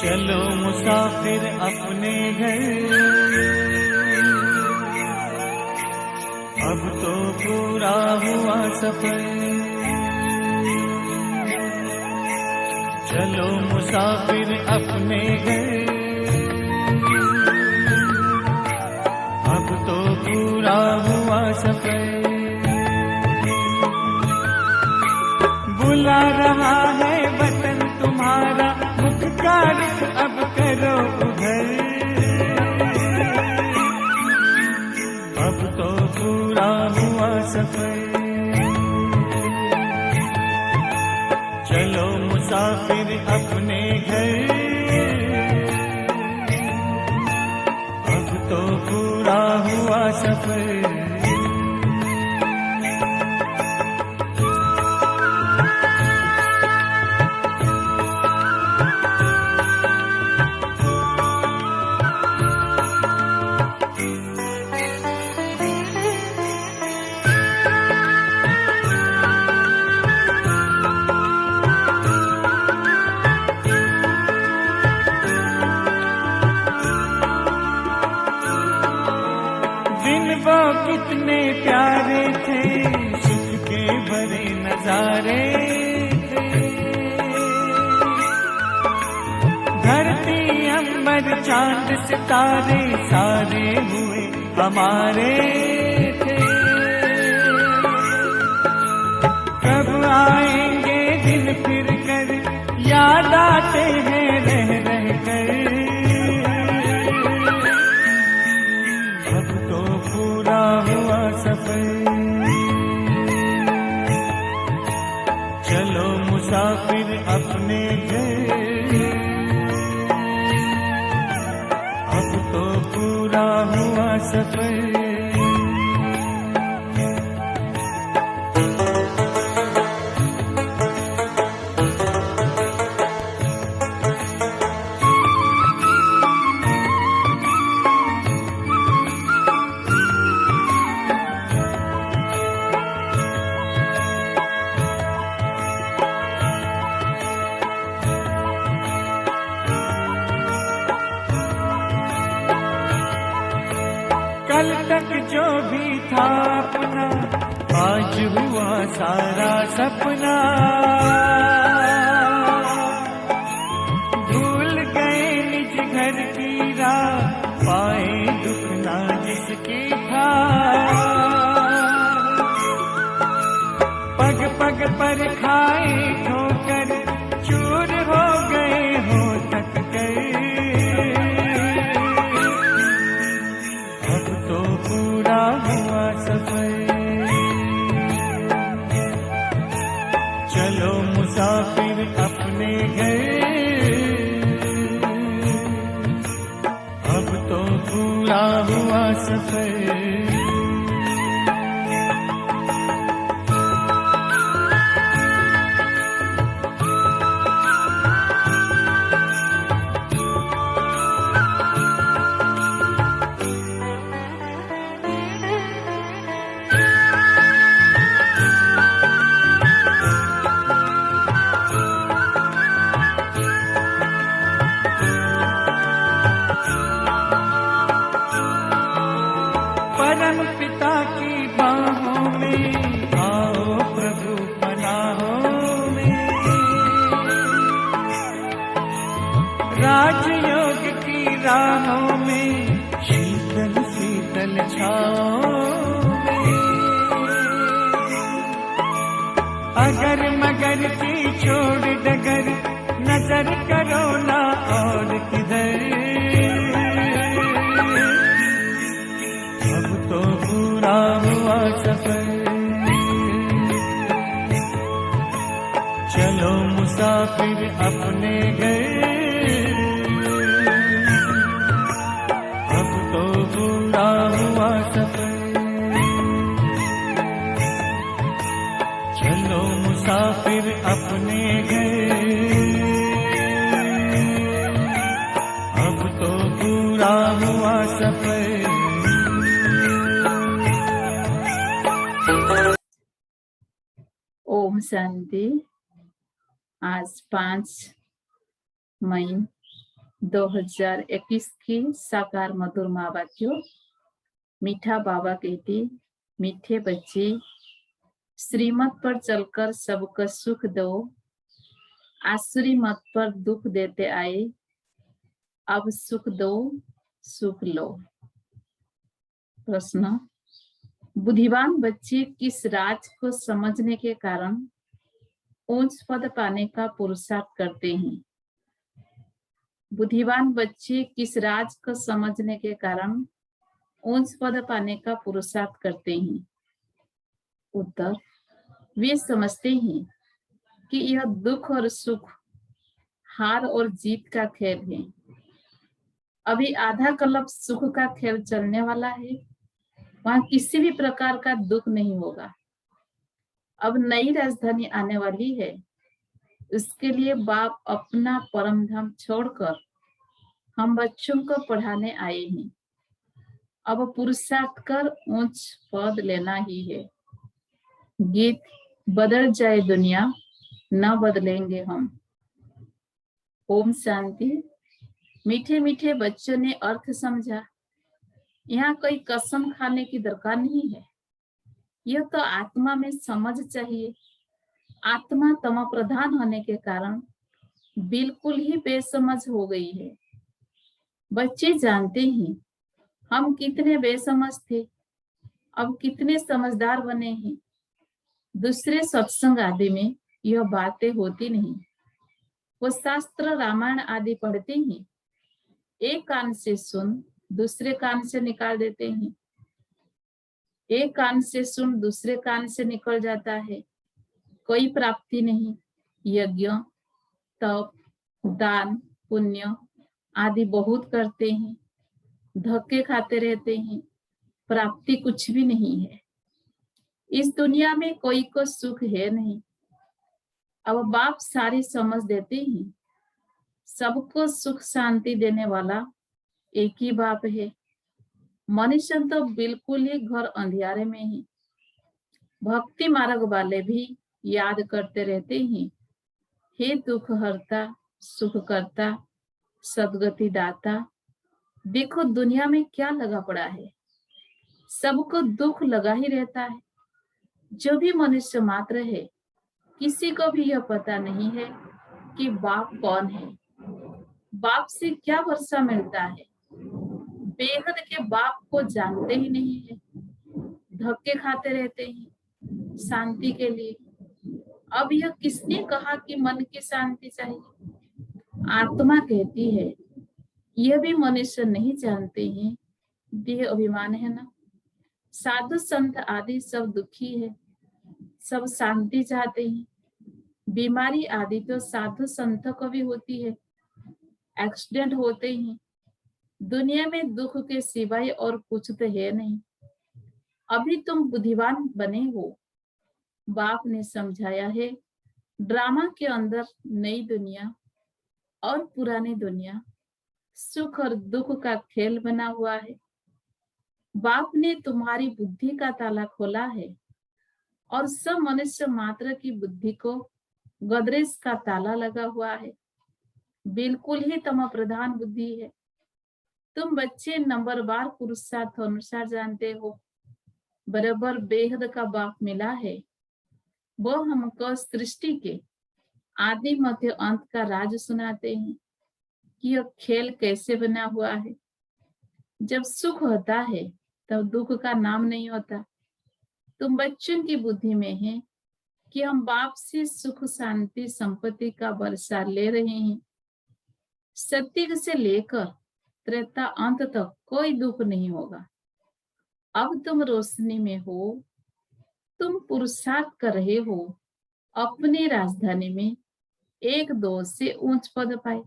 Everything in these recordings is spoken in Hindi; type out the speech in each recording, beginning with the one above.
चलो मुसाफिर अपने घर, अब तो पूरा हुआ सफर। चलो मुसाफिर अपने घर, अब तो पूरा हुआ सफर। बुला रहा है वतन तुम्हारा, मुख का रुख अब करो उधर। अब तो पूरा हुआ सफर। चलो मुसाफिर अपने घर, अब तो पूरा हुआ सफर। कितने प्यारे थे, सुख के भरे नजारे थे। धरती अंबर चांद सितारे सारे हुए हमारे थे। कब आएंगे दिन फिर कर, याद आते हैं रह रह कर। पूरा हुआ सफर। चलो मुसाफिर अपने घर, अब तो पूरा हुआ सफर। कल तक जो भी था अपना, आज हुआ सारा सपना। भूल गए निज घर की राह, पाए दुख ना जिसकी था। पग पग पर खाए ठोकर, चूर हो गए हो थक गए। पूरा हुआ सफर। चलो मुसाफिर अपने घर, अब तो पूरा हुआ सफर। परम पिता की बाहों में आओ प्रभु पनाहों में। राजयोग की राहों में, शीतल शीतल छाओं में। अगर मगर की छोड़ डगर, नजर करो ना और किधर। अब तो पूरा हुआ सफर। चलो मुसाफिर अपने घर, अब तो पूरा हुआ सफर। चलो मुसाफिर अपने घर, अब तो पूरा हुआ सफर। ओम शांति। आज 5 मई 2021 की साकार मधुर माँ बातियों। मीठा बाबा कहती, मीठे बच्चे, श्रीमत पर चलकर सबको सुख दो, आसुरी मत पर दुख देते आए, अब सुख दो सुख लो। प्रश्न, बुद्धिमान बच्चे किस राज को समझने के कारण उच्च पद पाने का पुरुषार्थ करते हैं? बुद्धिमान बच्चे किस राज को समझने के कारण उच्च पद पाने का पुरुषार्थ करते हैं? उत्तर, वे समझते हैं कि यह दुख और सुख, हार और जीत का खेल है। अभी आधा कल्प सुख का खेल चलने वाला है, वहां किसी भी प्रकार का दुख नहीं होगा। अब नई राजधानी आने वाली है, उसके लिए बाप अपना परम धाम छोड़कर हम बच्चों को पढ़ाने आए हैं। अब पुरुषार्थ कर उच्च पद लेना ही है। गीत, बदल जाए दुनिया न बदलेंगे हम। ओम शांति। मीठे मीठे बच्चों ने अर्थ समझा। यहाँ कोई कसम खाने की दरकार नहीं है, यह तो आत्मा में समझ चाहिए। आत्मा तम प्रधान होने के कारण बिल्कुल ही बेसमझ हो गई है। बच्चे जानते हैं हम कितने बेसमझ थे, अब कितने समझदार बने हैं। दूसरे सत्संग आदि में यह बातें होती नहीं। वो शास्त्र रामायण आदि पढ़ते हैं, एक कान से सुन दूसरे कान से निकाल देते हैं, एक कान से सुन दूसरे कान से निकल जाता है। कोई प्राप्ति नहीं। यज्ञ, तप, दान, पुण्य आदि बहुत करते हैं, धक्के खाते रहते हैं, प्राप्ति कुछ भी नहीं है। इस दुनिया में कोई को सुख है नहीं। अब बाप सारी समझ देते हैं, सबको सुख शांति देने वाला एक ही बाप है। मनुष्य तो बिल्कुल ही घर अंधियारे में है। भक्ति मार्ग वाले भी याद करते रहते हैं, हे दुख हरता, सुख करता, सदगति दाता। देखो दुनिया में क्या लगा पड़ा है, सबको दुख लगा ही रहता है। जो भी मनुष्य मात्र है, किसी को भी यह पता नहीं है कि बाप कौन है, बाप से क्या वर्षा मिलता है। बेहद के बाप को जानते ही नहीं है, धक्के खाते रहते हैं शांति के लिए। अब यह किसने कहा कि मन की शांति चाहिए? आत्मा कहती है। यह भी मनुष्य नहीं जानते हैं, देह अभिमान है ना। साधु संत आदि सब दुखी है, सब शांति चाहते हैं। बीमारी आदि तो साधु संत को भी होती है, एक्सीडेंट होते हैं। दुनिया में दुख के सिवाय और कुछ तो है नहीं। अभी तुम बुद्धिमान बने हो, बाप ने समझाया है। ड्रामा के अंदर नई दुनिया और पुरानी दुनिया, सुख और दुख का खेल बना हुआ है। बाप ने तुम्हारी बुद्धि का ताला खोला है और सब मनुष्य मात्र की बुद्धि को गोदरेज का ताला लगा हुआ है। बिल्कुल ही तम प्रधान बुद्धि है। तुम बच्चे नंबरवार पुरुषार्थ अनुसार जानते हो, बराबर बेहद का बाप मिला है। वो हमको सृष्टि के आदि मध्य अंत का राज सुनाते हैं कि यह खेल कैसे बना हुआ है। जब सुख होता है तब दुख का नाम नहीं होता। तुम बच्चों की बुद्धि में है कि हम बाप से सुख शांति संपत्ति का वर्षा ले रहे हैं। सत्युग से लेकर त्रेता अंत तक कोई दुख नहीं होगा। अब तुम रोशनी में हो, तुम पुरुषार्थ कर रहे हो अपनी राजधानी में एक दो से ऊंच पद पाए।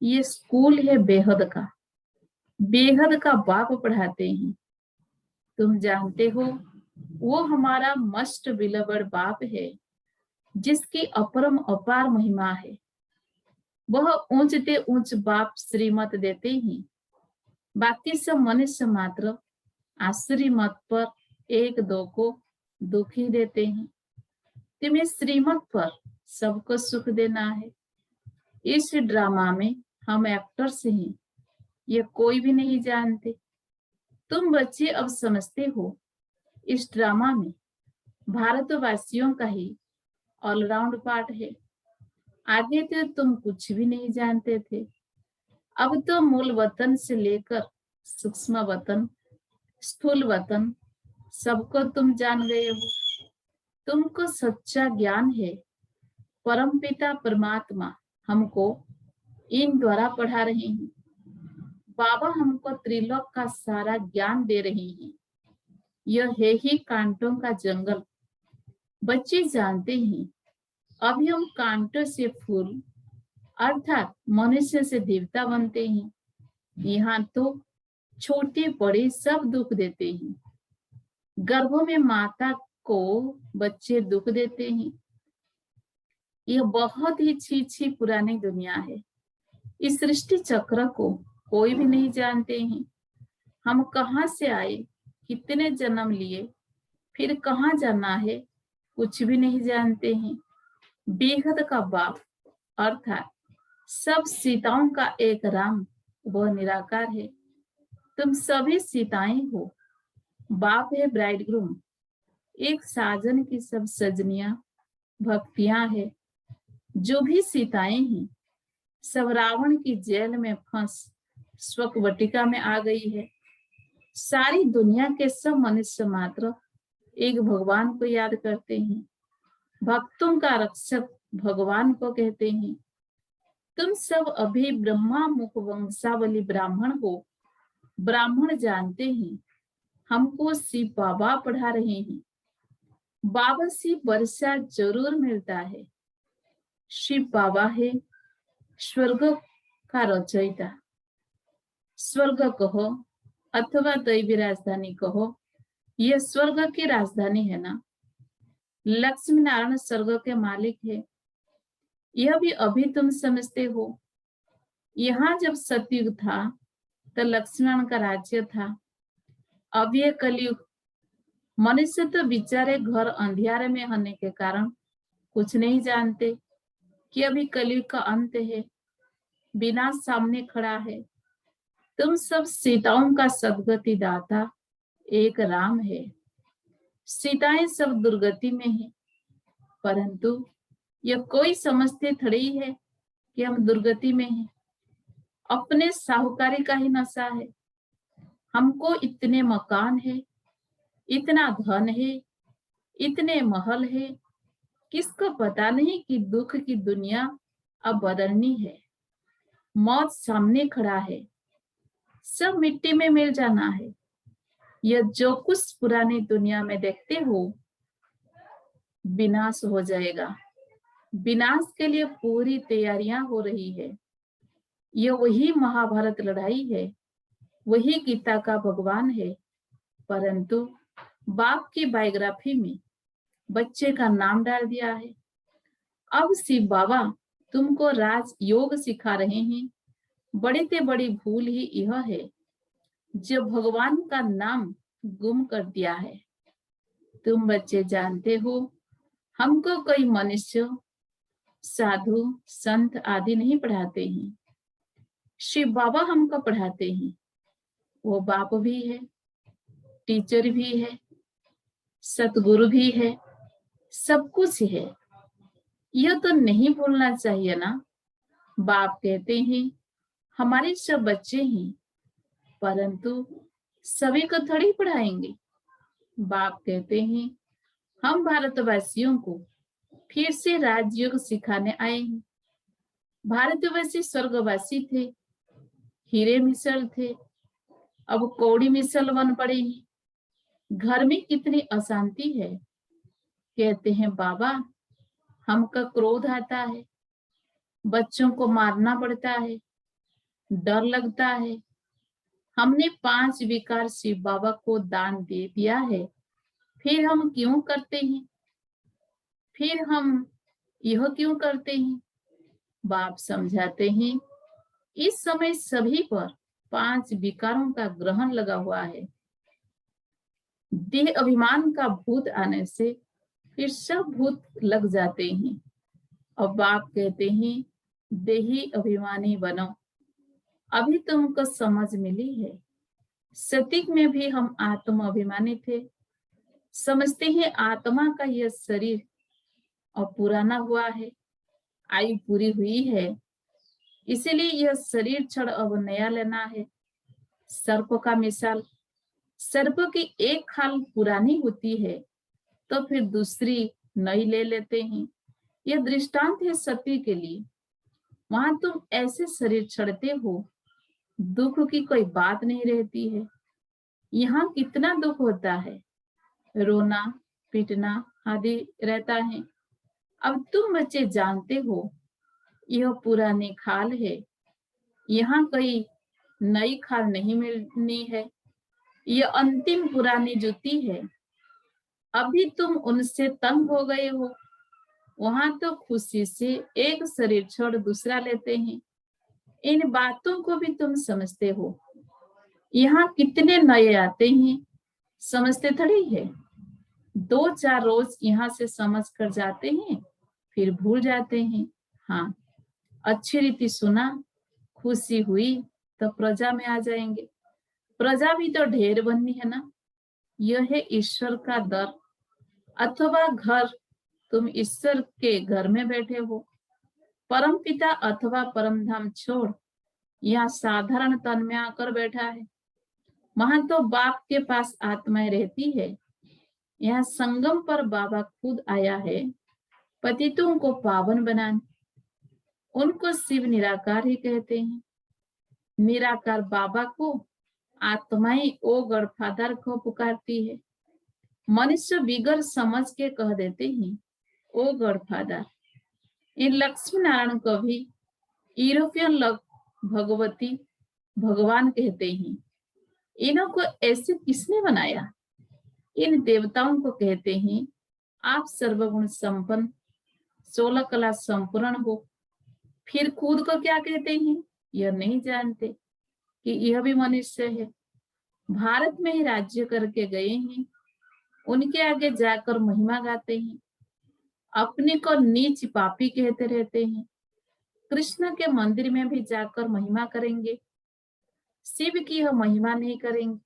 ये स्कूल है बेहद का, बेहद का बाप पढ़ाते हैं। तुम जानते हो वो हमारा मस्ट बिलवर्ड बाप है, जिसकी अपरम अपार महिमा है। वह ऊंचते ऊंच बाप श्रीमत देते हैं। बाकी सब मनुष्य मात्र आसुरी मत पर एक दो को दुखी देते हैं। तुम्हें श्रीमत पर सबको सुख देना है। इस ड्रामा में हम एक्टर्स हैं, ये कोई भी नहीं जानते। तुम बच्चे अब समझते हो, इस ड्रामा में भारतवासियों का ही ऑलराउंड पार्ट है। आगे तो तुम कुछ भी नहीं जानते थे, अब तो मूल वतन से लेकर सूक्ष्म वतन, स्थूल वतन, सबको तुम जान गए हो। तुमको सच्चा ज्ञान है। परमपिता परमात्मा हमको इन द्वारा पढ़ा रहे हैं। बाबा हमको त्रिलोक का सारा ज्ञान दे रहे हैं। यह है ही कांटों का जंगल। बच्चे जानते हैं, अभी हम कांटों से फूल अर्थात मनुष्य से देवता बनते हैं। यहाँ तो छोटे बड़े सब दुख देते हैं। गर्भों में माता को बच्चे दुख देते हैं। यह बहुत ही छी पुरानी दुनिया है। इस सृष्टि चक्र को कोई भी नहीं जानते हैं। हम कहाँ से आए, कितने जन्म लिए, फिर कहाँ जाना है, कुछ भी नहीं जानते हैं। बेहद का बाप अर्थात सब सीताओं का एक राम, वह निराकार है। तुम सभी सीताएं हो। बाप है ब्राइडग्रूम, एक साजन की सब सजनियां भक्तियां है। जो भी सीताएं हैं, सब रावण की जेल में फंस स्वक वटिका में आ गई है। सारी दुनिया के सब मनुष्य मात्र एक भगवान को याद करते हैं। भक्तों का रक्षक भगवान को कहते हैं। तुम सब अभी ब्रह्मा मुख वंशावली ब्राह्मण हो। ब्राह्मण जानते हैं, हमको शिव बाबा पढ़ा रहे हैं। बाबा से वर्षा जरूर मिलता है। शिव बाबा है स्वर्ग का रचयिता। स्वर्ग कहो अथवा दैवी राजधानी कहो, यह स्वर्ग की राजधानी है ना। लक्ष्मी नारायण स्वर्ग के मालिक है। यह भी अभी तुम समझते हो। यहाँ जब सतयुग था तो लक्ष्मण का राज्य था। अब ये कलयुग। मनुष्य तो बेचारे घर अंधियारे में होने के कारण कुछ नहीं जानते कि अभी कलयुग का अंत है, विनाश सामने खड़ा है। तुम सब सीताओं का सदगति दाता एक राम है। सीताएं सब दुर्गति में है, परंतु यह कोई समझते थोड़ी है कि हम दुर्गति में हैं। अपने साहूकारी का ही नशा है। हमको इतने मकान है, इतना धन है, इतने महल है, किसको पता नहीं कि दुख की दुनिया अब बदलनी है। मौत सामने खड़ा है, सब मिट्टी में मिल जाना है। यह जो कुछ पुरानी दुनिया में देखते हो, विनाश हो जाएगा। विनाश के लिए पूरी तैयारियां हो रही है। यह वही महाभारत लड़ाई है, वही गीता का भगवान है, परंतु बाप की बायोग्राफी में बच्चे का नाम डाल दिया है। अब शिव बाबा तुमको राज योग सिखा रहे हैं। बड़ी से बड़ी भूल ही यह है जो भगवान का नाम गुम कर दिया है। तुम बच्चे जानते हो, हमको कोई मनुष्य, साधु, संत आदि नहीं पढ़ाते हैं। शिव बाबा हमको पढ़ाते हैं। वो बाप भी है, टीचर भी है, सतगुरु भी है, सब कुछ है। यह तो नहीं भूलना चाहिए ना। बाप कहते हैं हमारे सब बच्चे हैं, परंतु सभी को थोड़ी पढ़ाएंगे। बाप कहते हैं हम भारतवासियों को फिर से राजयोग सिखाने आए हैं। भारतवासी स्वर्गवासी थे, हीरे मिसल थे, अब कौड़ी मिसल बन पड़े हैं। घर में कितनी अशांति है। कहते हैं बाबा हमका क्रोध आता है, बच्चों को मारना पड़ता है, डर लगता है। हमने 5 विकार शिव बाबा को दान दे दिया है, फिर हम क्यों करते हैं, फिर हम यह क्यों करते हैं। बाप समझाते हैं इस समय सभी पर 5 विकारों का ग्रहण लगा हुआ है। देह अभिमान का भूत आने से फिर सब भूत लग जाते हैं। और बाप कहते हैं देही अभिमानी बनो, अभी तुमको समझ मिली है। सतीक में भी हम आत्म अभिमानी थे, समझते हैं आत्मा का यह शरीर और पुराना हुआ है, आयु पूरी हुई है, इसीलिए यह शरीर क्षण अब नया लेना है। सर्प का मिसाल, सर्प की एक खाल पुरानी होती है तो फिर दूसरी नई ले लेते हैं। यह दृष्टांत है सती के लिए। वहां तुम ऐसे शरीर छड़ते हो, दुख की कोई बात नहीं रहती है। यहाँ कितना दुख होता है, रोना पीटना आदि रहता है। अब तुम बच्चे जानते हो यह पुरानी खाल है, यहाँ कोई नई खाल नहीं मिलनी है, यह अंतिम पुरानी जूती है। अभी तुम उनसे तंग हो गए हो, वहां तो खुशी से एक शरीर छोड़ दूसरा लेते हैं। इन बातों को भी तुम समझते हो। यहाँ कितने नए आते हैं, समझते थोड़ी है। 2-4 रोज यहाँ से समझ कर जाते हैं, फिर भूल जाते हैं। हाँ, अच्छी रीति सुना, खुशी हुई तो प्रजा में आ जाएंगे। प्रजा भी तो ढेर बननी है ना। यह है ईश्वर का दर अथवा घर। तुम ईश्वर के घर में बैठे हो। परम पिता अथवा परम धाम छोड़ यहाँ साधारण तन में आकर बैठा है। वहां तो बाप के पास आत्माएं रहती है। यहाँ संगम पर बाबा खुद आया है पतितों को पावन बनाने। उनको शिव निराकार ही कहते हैं। निराकार बाबा को आत्माएं ओ गॉडफादर को पुकारती है। मनुष्य बिगर समझ के कह देते हैं ओ गॉडफादर। इन लक्ष्मी नारायण को भी यूरोपियन लोग भगवती भगवान कहते हैं। इन्हों को ऐसे किसने बनाया? इन देवताओं को कहते हैं आप सर्वगुण संपन्न 16 कला संपूर्ण हो। फिर खुद को क्या कहते हैं यह नहीं जानते कि यह भी मनुष्य है। भारत में ही राज्य करके गए हैं, उनके आगे जाकर महिमा गाते हैं। अपने को नीच पापी कहते रहते हैं। कृष्ण के मंदिर में भी जाकर महिमा करेंगे, शिव की यह महिमा नहीं करेंगे।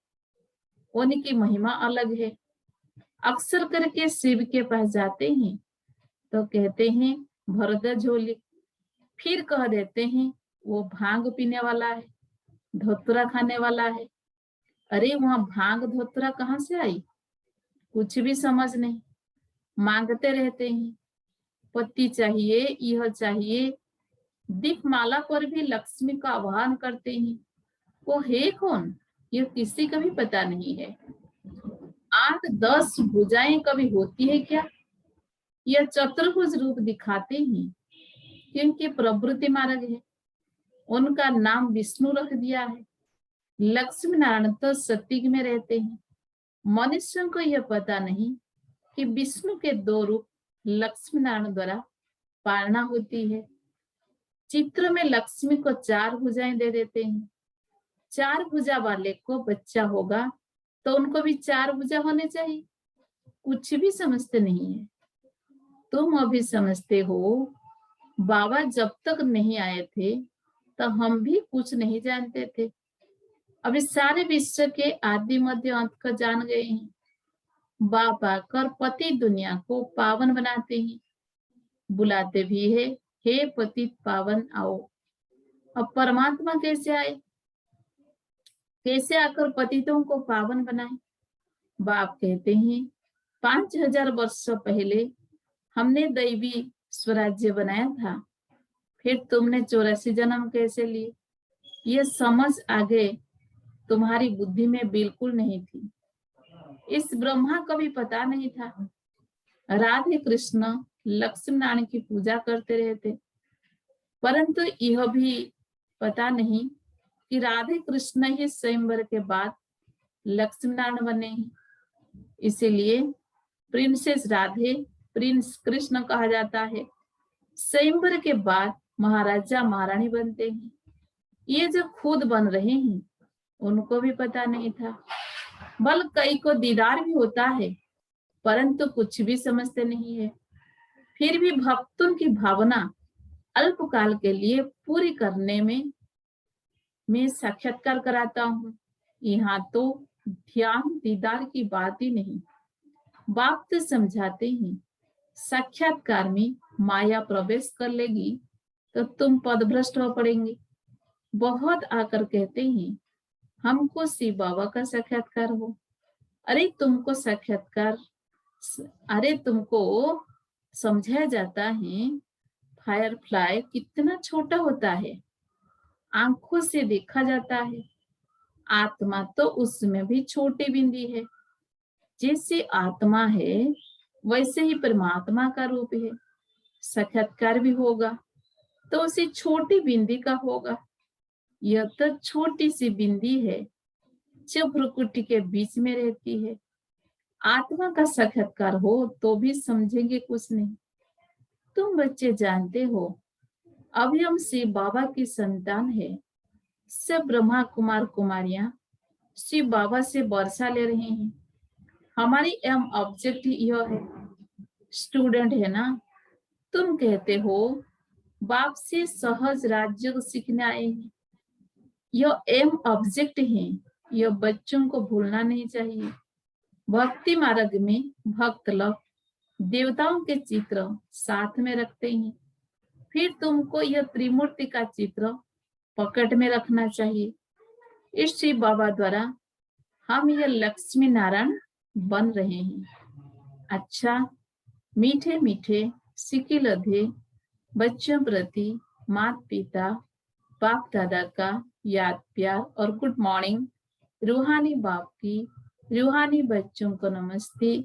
उनकी महिमा अलग है। अक्सर करके शिव के पास जाते हैं तो कहते हैं भर दे झोली। फिर कह देते हैं वो भांग पीने वाला है, धोतरा खाने वाला है। अरे वहां भांग धोतरा कहाँ से आई? कुछ भी समझ नहीं। मांगते रहते हैं पति चाहिए, यह चाहिए। दीपमाला पर भी लक्ष्मी का आह्वान करते हैं। वो है कौन यह किसी का भी पता नहीं है। 8-10 भुजाएं कभी होती है क्या? यह चतुर्भुज रूप दिखाते हैं क्योंकि प्रवृत्ति मार्ग है। उनका नाम विष्णु रख दिया है। लक्ष्मी नारायण तो सत्युग में रहते हैं। मनुष्यों को यह पता नहीं कि विष्णु के 2 रूप लक्ष्मी नारायण द्वारा पालना होती है। चित्र में लक्ष्मी को 4 भुजाएं दे देते हैं। 4 भुजा वाले को बच्चा होगा तो उनको भी 4 भुजा होने चाहिए। कुछ भी समझते नहीं है। तुम अभी समझते हो बाबा जब तक नहीं आए थे तो हम भी कुछ नहीं जानते थे। अभी सारे विश्व के आदि मध्य अंत का जान गए हैं। बाबा कर पति दुनिया को पावन बनाते हैं, बुलाते भी है हे पतित पावन आओ। अब परमात्मा कैसे आए, कैसे आकर पतितों को पावन बनाए? बाप कहते हैं 5000 वर्ष पहले हमने दैवी स्वराज्य बनाया था, फिर तुमने 84 जन्म कैसे लिए? ये समझ आगे तुम्हारी बुद्धि में बिल्कुल नहीं थी। इस ब्रह्मा को भी पता नहीं था। राधे कृष्ण लक्ष्मी नारायण की पूजा करते रहते, परंतु यह भी पता नहीं कि राधे कृष्ण ही स्वयंवर के बाद लक्ष्मी नारायण बने हैं। इसीलिए प्रिंसेस राधे प्रिंस कृष्ण कहा जाता है। स्वयंवर के बाद महाराजा महारानी बनते हैं। ये जो खुद बन रहे हैं उनको भी पता नहीं था। बल कई को दीदार भी होता है परंतु कुछ भी समझते नहीं है। फिर भी भक्तों की भावना अल्पकाल के लिए पूरी करने में मैं साक्षात्कार कराता हूँ। यहाँ तो ध्यान दीदार की बात ही नहीं। बाप तो समझाते हैं साक्षात्कार में माया प्रवेश कर लेगी तो तुम पदभ्रष्ट हो पड़ेंगे। बहुत आकर कहते हैं हमको शिव बाबा का साक्षात्कार हो। अरे तुमको साक्षात्कार, अरे तुमको समझाया जाता है फायरफ्लाई कितना छोटा होता है, आंखों से देखा जाता है। आत्मा तो उसमें भी छोटी बिंदी है। जैसे आत्मा है वैसे ही परमात्मा का रूप है। साक्षात्कार भी होगा तो उसी छोटी बिंदी का होगा। यह तो छोटी सी बिंदी है जो भ्रुकुटी के बीच में रहती है। आत्मा का साक्षात्कार हो तो भी समझेंगे कुछ नहीं। तुम बच्चे जानते हो अभी हम शिव बाबा की संतान है। सब ब्रह्मा कुमार कुमारियां शिव बाबा से वर्षा ले रहे हैं। हमारी एम ऑब्जेक्ट यह है। स्टूडेंट है ना, तुम कहते हो बाप से सहज राज्य सीखने आए हैं। यह एम ऑब्जेक्ट है, यह बच्चों को भूलना नहीं चाहिए। भक्ति मार्ग में भक्त लोग देवताओं के चित्र साथ में रखते हैं, फिर तुमको यह त्रिमूर्ति का चित्र पकड़ में रखना चाहिए। इस शिव बाबा द्वारा हम यह लक्ष्मी नारायण बन रहे हैं। अच्छा, मीठे मीठे सिकिलधे बच्चों प्रति माता पिता बाप दादा का याद प्यार और गुड मॉर्निंग। रूहानी बाप की रूहानी बच्चों को नमस्ते।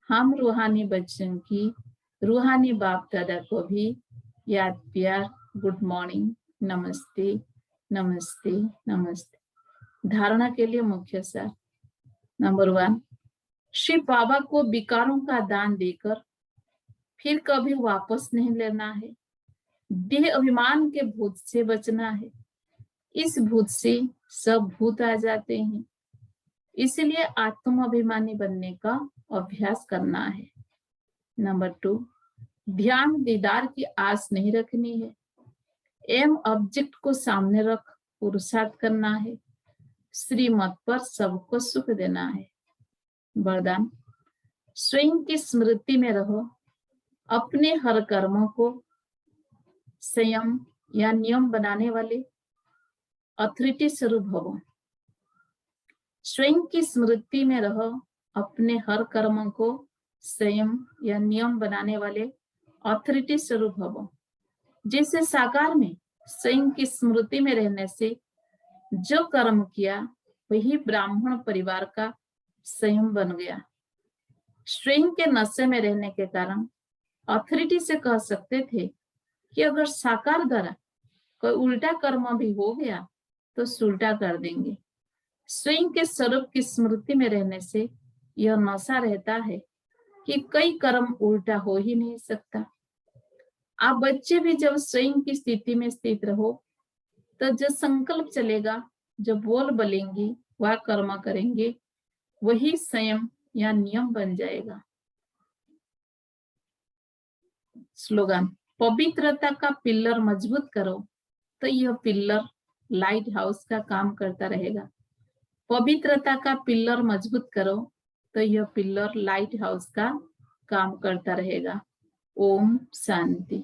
हम रूहानी बच्चों की रूहानी बाप दादा को भी याद प्यार गुड मॉर्निंग, नमस्ते नमस्ते नमस्ते। धारणा के लिए मुख्य सार। नंबर 1, शिव बाबा को विकारों का दान देकर फिर कभी वापस नहीं लेना है। देह अभिमान के भूत से बचना है। इस भूत से सब भूत आ जाते हैं, इसलिए आत्माभिमानी बनने का अभ्यास करना है। नंबर 2, ध्यान दीदार की आस नहीं रखनी है। एम ऑब्जेक्ट को सामने रख पुरुषार्थ करना है। श्रीमत पर सबको सुख देना है। वरदान, स्वयं की स्मृति में रहो। अपने हर कर्मों को संयम या नियम बनाने वाले अथॉरिटी स्वरूप भवो। स्वयं की स्मृति में रहो। अपने हर कर्मों को संयम या नियम बनाने वाले अथॉरिटी स्वरूप भवो। जैसे साकार में स्वयं की स्मृति में रहने से जो कर्म किया वही ब्राह्मण परिवार का संयम बन गया। स्वयं के नशे में रहने के कारण अथॉरिटी से कह सकते थे कि अगर साकार द्वारा कोई उल्टा कर्म भी हो गया तो सुलटा कर देंगे। स्वयं के स्वरूप की स्मृति में रहने से यह नशा रहता है कि कई कर्म उल्टा हो ही नहीं सकता। आप बच्चे भी जब स्वयं की स्थिति में स्थित रहो तो जो संकल्प चलेगा, जो बोल बोलेंगी, वह कर्म करेंगे, वही संयम या नियम बन जाएगा। स्लोगन, पवित्रता का पिल्लर मजबूत करो तो यह पिल्लर लाइट हाउस का काम करता रहेगा। पवित्रता का पिल्लर मजबूत करो तो यह पिल्लर लाइट हाउस का काम करता रहेगा। ओम शांति।